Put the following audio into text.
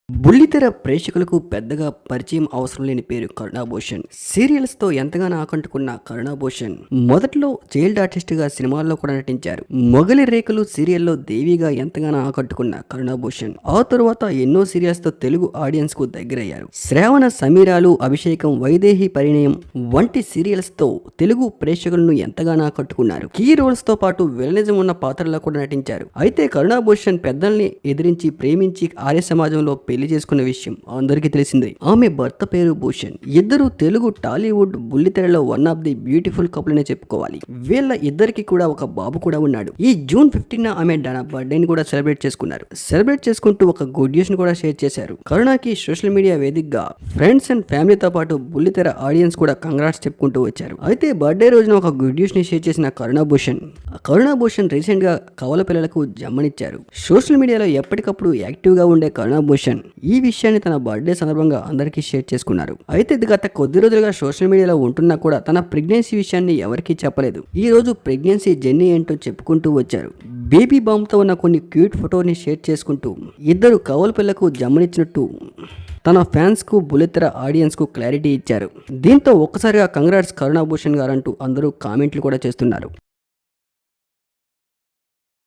బుల్లితెర ప్రేక్షకులకు పెద్దగా పరిచయం అవసరం లేని పేరు కరుణాభూషణ్. సీరియల్స్ తో ఎంతగానో ఆకట్టుకున్న కరుణాభూషణ్ మొదట్లో చైల్డ్ ఆర్టిస్ట్ గా సినిమాల్లో కూడా నటించారు. మొగలి రేకులు సీరియల్లో దేవిగా ఎంతగానో ఆకట్టుకున్న కరుణాభూషణ్ ఆ తరువాత ఎన్నో సీరియల్స్ తో తెలుగు ఆడియన్స్ కు దగ్గరయ్యారు. శ్రావణ సమీరాలు, అభిషేకం, వైదేహి పరిణయం వంటి సీరియల్స్ తో తెలుగు ప్రేక్షకులను ఎంతగానో ఆకట్టుకున్నారు. కీ రోల్స్ తో పాటు విలనిజం ఉన్న పాత్రల్లో కూడా నటించారు. అయితే కరుణాభూషణ్ పెద్దల్ని ఎదిరించి ప్రేమించి ఆర్య సమాజంలో పెళ్లి చేసుకున్న విషయం అందరికీ తెలిసిందే. ఆమె భర్త పేరు భూషణ్. ఇద్దరు తెలుగు టాలీవుడ్ బుల్లితెరలో one of the beautiful couple అనే చెప్పుకోవాలి. వీళ్ళ ఇద్దరికి కూడా ఒక బాబు కూడా ఉన్నాడు. ఈ జూన్ 15 ఆమె బర్త్డేని కూడా సెలబ్రేట్ చేసుకున్నారు. సెలబ్రేట్ చేసుకుంటూ ఒక గుడ్ న్యూస్ ని కూడా షేర్ చేశారు. కరుణాకి సోషల్ మీడియా వేదికగా ఫ్రెండ్స్ అండ్ ఫ్యామిలీతో పాటు బుల్లితెర ఆడియన్స్ కూడా కంగ్రాట్స్ చెప్పుకుంటూ వచ్చారు. అయితే బర్త్డే రోజున ఒక గుడ్ న్యూస్ ని షేర్ చేసిన కరుణాభూషణ్ రీసెంట్ గా కవల పిల్లలకు జమ్మనిచ్చారు. సోషల్ మీడియాలో ఎప్పటికప్పుడు యాక్టివ్ గా ఉండే కరుణాభూషణ్ ఈ విషయాన్ని తన బర్త్డే సందర్భంగా అందరికీ షేర్ చేసుకున్నారు. అయితే ఇది గత కొద్ది రోజులుగా సోషల్ మీడియాలో ఉంటున్నా కూడా తన ప్రెగ్నెన్సీ విషయాన్ని ఎవరికీ చెప్పలేదు. ఈ రోజు ప్రెగ్నెన్సీ జర్నీ ఏంటో చెప్పుకుంటూ వచ్చారు. బేబీ బాంబ్తో ఉన్న కొన్ని క్యూట్ ఫోటోని షేర్ చేసుకుంటూ ఇద్దరు కవల పిల్లకు జమ్మనిచ్చినట్టు తన ఫ్యాన్స్ కు బుల్లితెర ఆడియన్స్ కు క్లారిటీ ఇచ్చారు. దీంతో ఒక్కసారిగా కంగ్రాట్స్ కరుణాభూషణ్ గారంటూ అందరూ కామెంట్లు కూడా చేస్తున్నారు.